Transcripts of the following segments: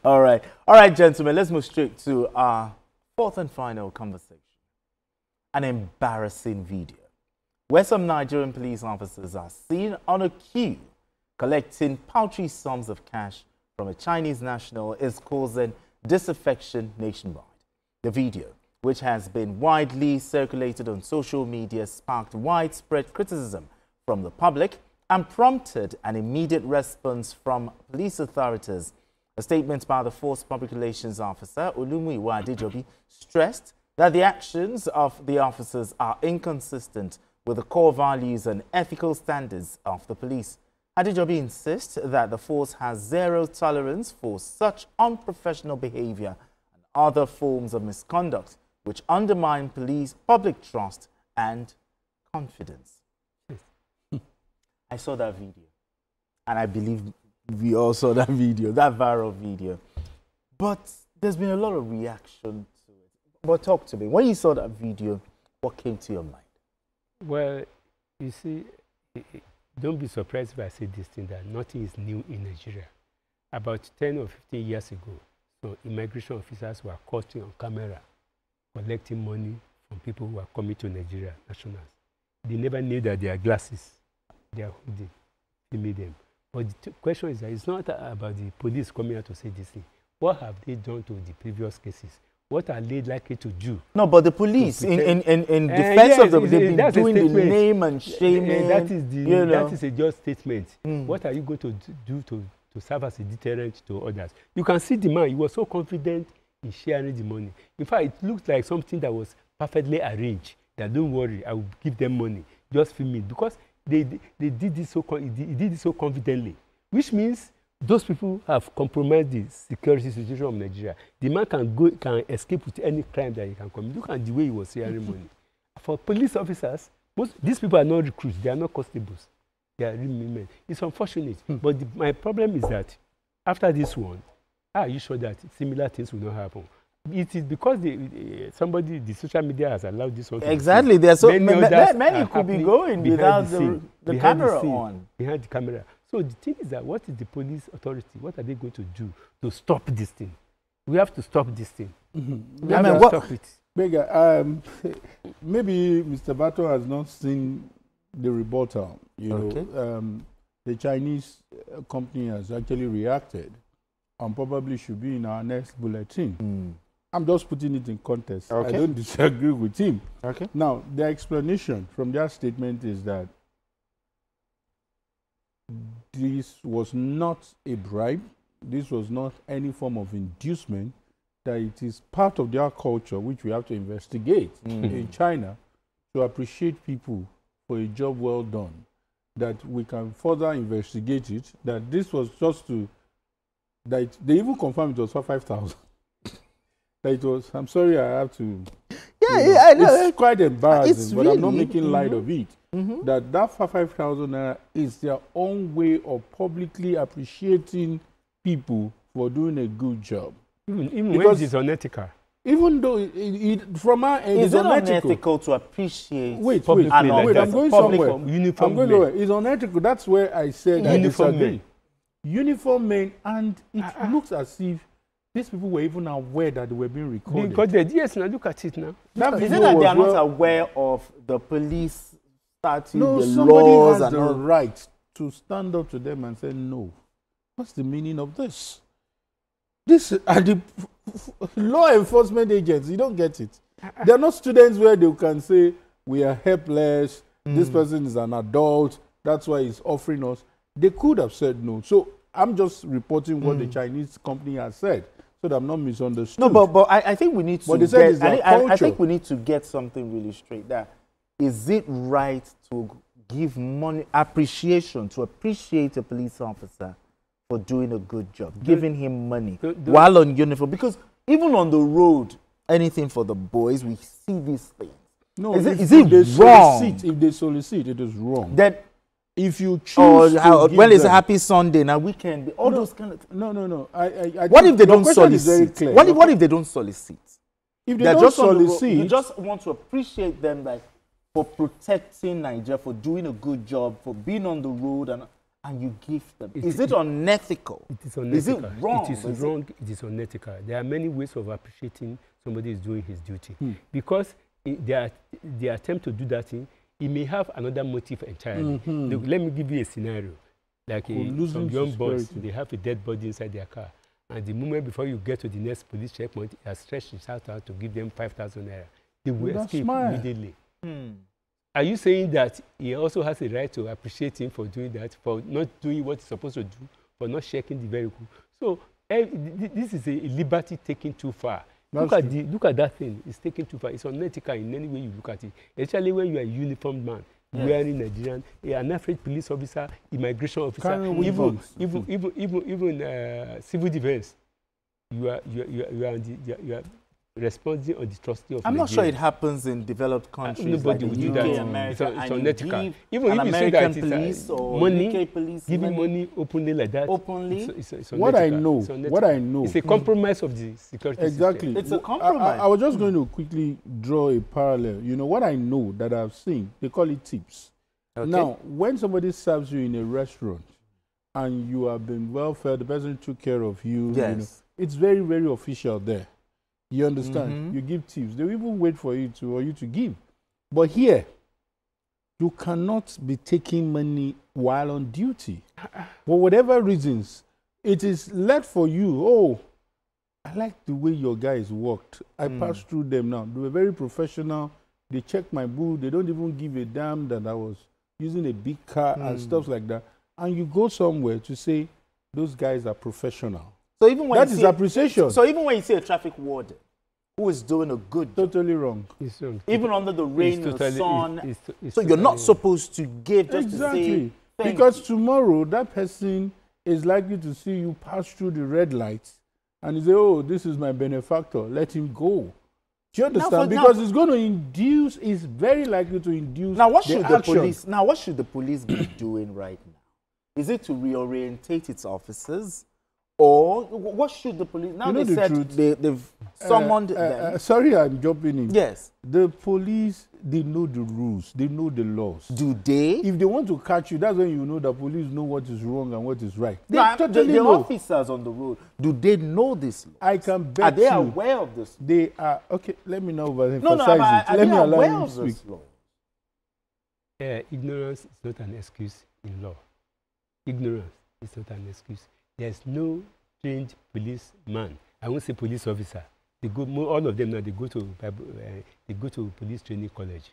All right, gentlemen, let's move straight to our fourth and final conversation. An embarrassing video where some Nigerian police officers are seen on a queue collecting paltry sums of cash from a Chinese national is causing disaffection nationwide. The video, which has been widely circulated on social media, sparked widespread criticism from the public and prompted an immediate response from police authorities. A statement by the Force Public Relations Officer, Olumuyiwa Adejobi, stressed that the actions of the officers are inconsistent with the core values and ethical standards of the police. Adejobi insists that the force has zero tolerance for such unprofessional behavior and other forms of misconduct which undermine police public trust and confidence. I saw that video, and I believe we all saw that video, that viral video. But there's been a lot of reaction to it. But talk to me. When you saw that video, what came to your mind? Well, you see, don't be surprised if I say this thing, that nothing is new in Nigeria. About 10 or 15 years ago, so immigration officers were caught on camera collecting money from people who are coming to Nigeria, nationals. They never knew that their glasses, their hoodie, filming them. But the question is that it's not about the police coming out to say this thing. What have they done to the previous cases? What are they likely to do? No, but the police, in defense of them, they've been doing the name and shaming. That is a just statement. What are you going to do to serve as a deterrent to others? You can see the man, he was so confident in sharing the money. In fact, it looks like something that was perfectly arranged. That don't worry, I will give them money. Just film it. Because they did this so confidently, which means those people have compromised the security situation of Nigeria. The man can escape with any crime that he can commit. Look at the way he was sharing money. For police officers, these people are not recruits, they are not constables. They are real men. It's unfortunate. But my problem is that after this one, are you sure that similar things will not happen? It is because the social media has allowed this one. Exactly. There are so many could be going without the camera on. Behind the camera. So the thing is that what is the police authority? What are they going to do to stop this thing? We have to stop this thing. We have to stop it. Bega, maybe Mr. Bato has not seen the rebuttal. The Chinese company has actually reacted and probably should be in our next bulletin. I'm just putting it in context. I don't disagree with him. Now, the explanation from their statement is that this was not a bribe. This was not any form of inducement. That it is part of their culture, which we have to investigate in China, to appreciate people for a job well done. That we can further investigate it. That this was just to, that they even confirmed it was for 5,000. That it was, I'm sorry, I have to. I know. It's quite embarrassing, but really, I'm not making light of it. That 5,000 is their own way of publicly appreciating people for doing a good job. Even when it is unethical. Even though from our end, it's unethical to appreciate. Wait, I'm going somewhere. Uniform men. It's unethical. That's where I said uniform men. Uniform men, and it looks as if these people were even aware that they were being recorded. Because yes, now look at it now. Is it that they are not aware of the police starting the laws? No, somebody has the right to stand up to them and say, no. What's the meaning of this? This are the law enforcement agents. You don't get it. They're not students where they can say, we are helpless, this person is an adult, that's why he's offering us. They could have said no. So I'm just reporting what the Chinese company has said, so that I'm not misunderstood. No, but I think we need to get, I think we need to get something really straight there. Is it right to give money, appreciation, to appreciate a police officer for doing a good job, giving him money while on uniform? Because even on the road, anything for the boys, we see these things. No, is it wrong? If they solicit, it is wrong. That if you choose when it's a happy Sunday, now weekend, all those kind of things. No. What if they don't solicit? What if they don't solicit? If they don't solicit, you just want to appreciate them, like, for protecting Nigeria, for doing a good job, for being on the road, and you give them. Is it unethical? It is unethical. Is it wrong? It is wrong. It is unethical. There are many ways of appreciating somebody is doing his duty. Because the attempt to do that thing, he may have another motive entirely. Look, let me give you a scenario. Like some young boys, they have a dead body inside their car. And the moment before you get to the next police checkpoint, he has stretched his out to give them 5,000 naira. They will escape immediately. Are you saying that he also has a right to appreciate him for doing that, for not doing what he's supposed to do, for not checking the vehicle? So this is a liberty taken too far. Look at that thing. It's taken too far. It's unethical in any way you look at it. Especially when you are a uniformed man, wearing Nigerian, an average police officer, immigration officer, even civil defense. You are responding on the trustee of. I'm not sure it happens in developed countries. Nobody like will do UK, that. America, It's unethical. Even if you say that it's money, UK police, giving money openly like that. Openly. It's what I know. It's a compromise of the security system. It's a compromise. I was just going to quickly draw a parallel. You know what I know that I've seen. They call it tips. Okay. Now, when somebody serves you in a restaurant and you have been well fed, the person took care of you. Yes. You know, it's very, very official there. You understand? You give tips. They will even wait for you to give. But here, you cannot be taking money while on duty. For whatever reasons, it is left for you. Oh, I like the way your guys worked. I passed through them now. They were very professional. They checked my boot. They don't even give a damn that I was using a big car and stuff like that. And you go somewhere to say, those guys are professional. So even when that is appreciation. So even when you see a traffic warden who is doing a good job, totally wrong. Even under the rain and the sun, so you're not supposed to give just to say because tomorrow that person is likely to see you pass through the red lights and he say, "Oh, this is my benefactor. Let him go." Do you understand? Because it's going to induce. It's very likely to induce. Now, what should the police? Now, what should the police be doing right now? Is it to reorientate its officers? Or what should the police... Now they said they've summoned them. Sorry, I'm jumping in. Yes. The police, they know the rules. They know the laws. Do they? If they want to catch you, that's when you know the police know what is wrong and what is right. They totally know. The officers on the road, do they know this law? I can bet you. Are they aware of this law? They are... Okay, let me not overemphasize it. Let me allow you to speak. Ignorance is not an excuse in law. Ignorance is not an excuse. There's no trained policeman. I won't say police officer. They go. All of them now. They go to police training college,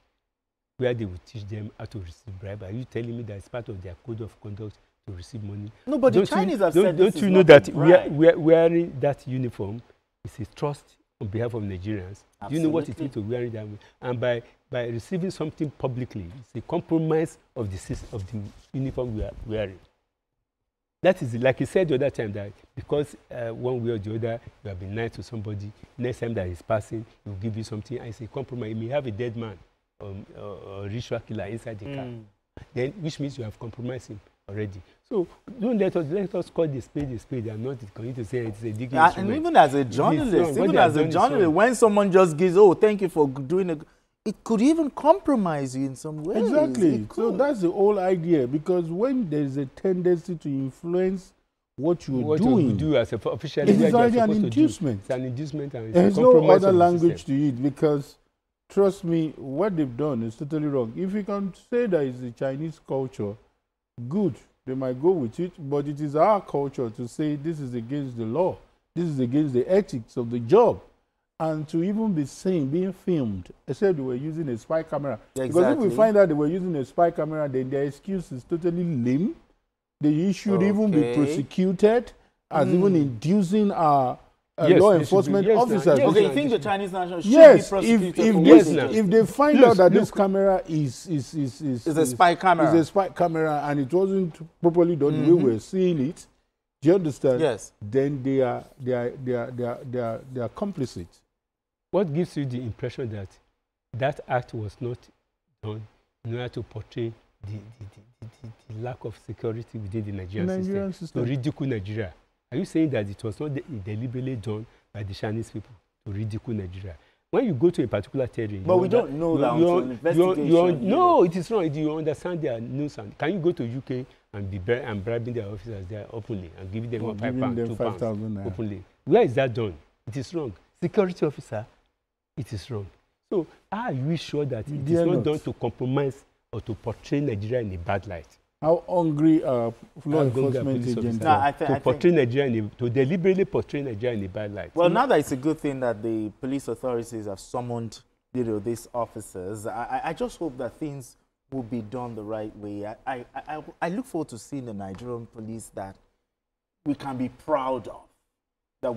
where they will teach them how to receive bribe. Are you telling me that it's part of their code of conduct to receive money? No, but the Chinese have said this. Don't you know that wearing that uniform is a trust on behalf of Nigerians? Absolutely. Do you know what it means to wear it that way? And by receiving something publicly, it's a compromise of the uniform we are wearing. That is, like you said the other time, that because one way or the other, you have been nice to somebody, next time that he's passing, he will give you something, and it's a compromise. You may have a dead man or ritual killer inside the car, then, which means you have compromised him already. So don't let us call the spade and not going to say it's a digging and even as a journalist, when someone just gives, oh, thank you for doing it, it could even compromise you in some way. Exactly. So that's the whole idea. Because when there's a tendency to influence what you're doing, you do as a official, it is already an inducement. It's an inducement, and there's no other language to it. Because trust me, what they've done is totally wrong. If you can say that it's the Chinese culture, good, they might go with it. But it is our culture to say this is against the law. This is against the ethics of the job. And to even be seen, being filmed, except they were using a spy camera. Exactly. Because if we find out they were using a spy camera, then their excuse is totally lame. They should even be prosecuted as even inducing our law enforcement officers. Okay, you think the Chinese national should be prosecuted? If they find out that this camera is a spy camera. Is a spy camera and it wasn't properly done the way we're seeing it, do you understand? Yes. Then they are complicit. What gives you the impression that that act was not done in order to portray the lack of security within the Nigerian system, to ridicule Nigeria? Are you saying that it was not deliberately done by the Chinese people to ridicule Nigeria? When you go to a particular territory, but we don't know that until investigation. No, it is wrong. You understand their news. Can you go to UK and bribing their officers there openly and giving them Or £5, giving them £2 5,000 naira. openly. Where is that done? It is wrong. Security officer, it is wrong. So are we sure that it is not done to compromise or to portray Nigeria in a bad light? How hungry are law enforcement agents To deliberately portray Nigeria in a bad light. Well, now that it's a good thing that the police authorities have summoned, these officers, I just hope that things will be done the right way. I look forward to seeing the Nigerian police that we can be proud of. I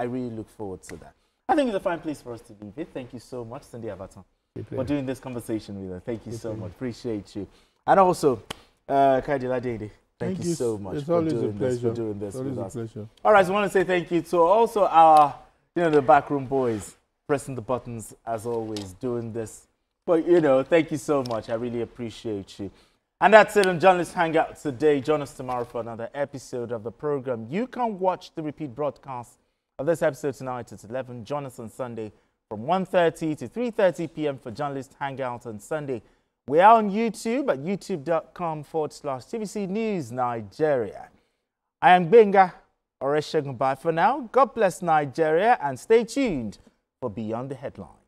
really look forward to that. I think it's a fine place for us to leave it. Thank you so much, Cindy Avaton, for doing this conversation with us. Thank you so much. Appreciate you. And also, Kaidila Dede, thank you so much for doing this with us. All right, so I want to say thank you to also our, the backroom boys, pressing the buttons as always, doing this. But, thank you so much. I really appreciate you. And that's it on Journalist Hangout today. Join us tomorrow for another episode of the program. You can watch the repeat broadcast of this episode tonight at 11. Join us on Sunday from 1:30 to 3:30 p.m. for Journalist Hangout on Sunday. We are on YouTube at youtube.com/TVC News Nigeria. I am Benga Oreshegun. Bye for now. God bless Nigeria and stay tuned for Beyond the Headlines.